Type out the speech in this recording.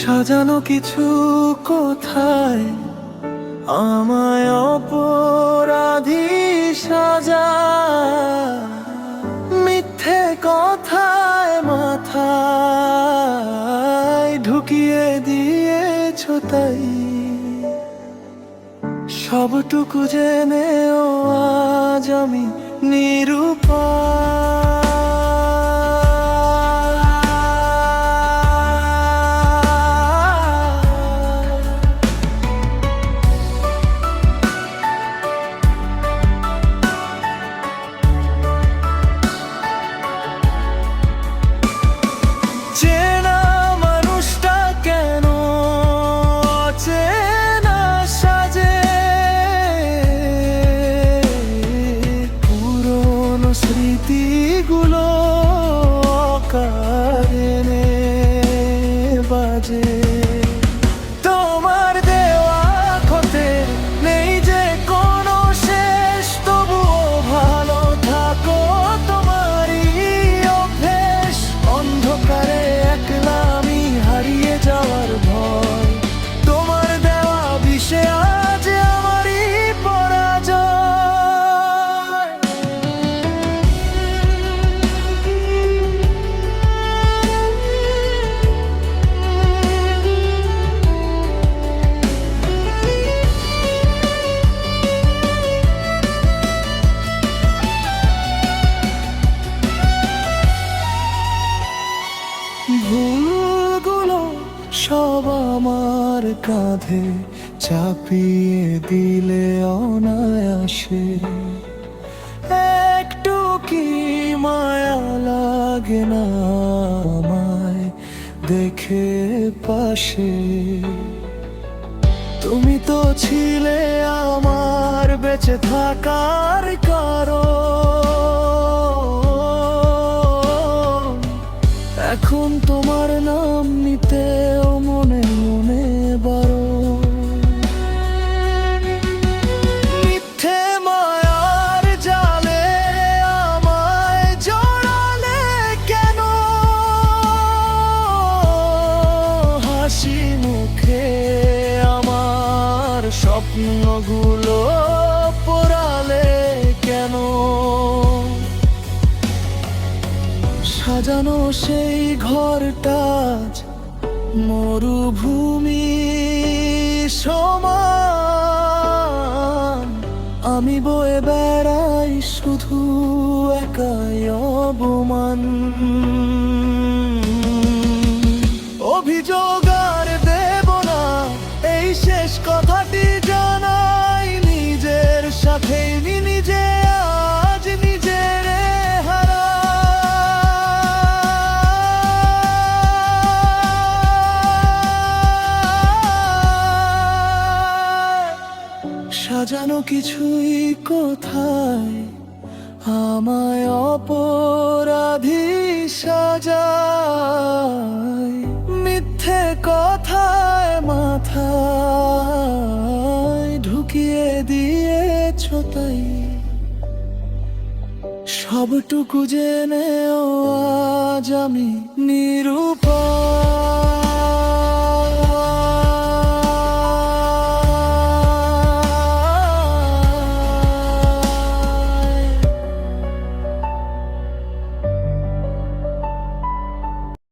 সাজানো কিছু কোথায় আমায় অপরাধী সাজায়, মিথ্যে কথায় মাথায় ঢুকিয়ে দিয়েছ তাই। সবটুকু জেনেও আজ আমি নিরুপায়। চেনা মানুষটা কেন চেনা সাজে, পুরনো স্মৃতিগুলো কারেনে বাজে। তোমার দেওয়া ক্ষতে নেই যে কোনো শেষ, তবুও ভালো থাকো তোমারই অভ্যেস। অন্ধকারে একলা আমি হারিয়ে যাওয়ার ভয়, তোমার দেওয়া বিষে আজ আমারই পরাজয়। ভুলগুলো সব আমার কাঁধে চাপিয়ে দিলে অনায়াসে, একটু কি মায়া লাগে না আমায় দেখে পাশে? তুমি তো ছিলে আমার বেঁচে থাকার কারণ, এখন তোমার নাম নিতেও মনে মনে বারণ। মিথ্যে মায়ার জালে আমায় জড়ালে কেন? হাসি মুখে আমার স্বপ্নগুলো পোড়ালে কেন? সাজানো সেই ঘরটা মরুভূমি সমান, আমি বয়ে বেড়াই শুধু একাই অপমান। অভিযোগ আর দেব না, এই শেষ কথাটি জানাই নিজের সাথে নিজে আজ নিজের সাজানো কিছুই কোথায় আমায় অপরাধী সাজায়, মিথ্যে কথায় মাথায় ঢুকিয়ে দিয়েছ তাই। সবটুকু জেনেও আজ আমি নিরুপায়।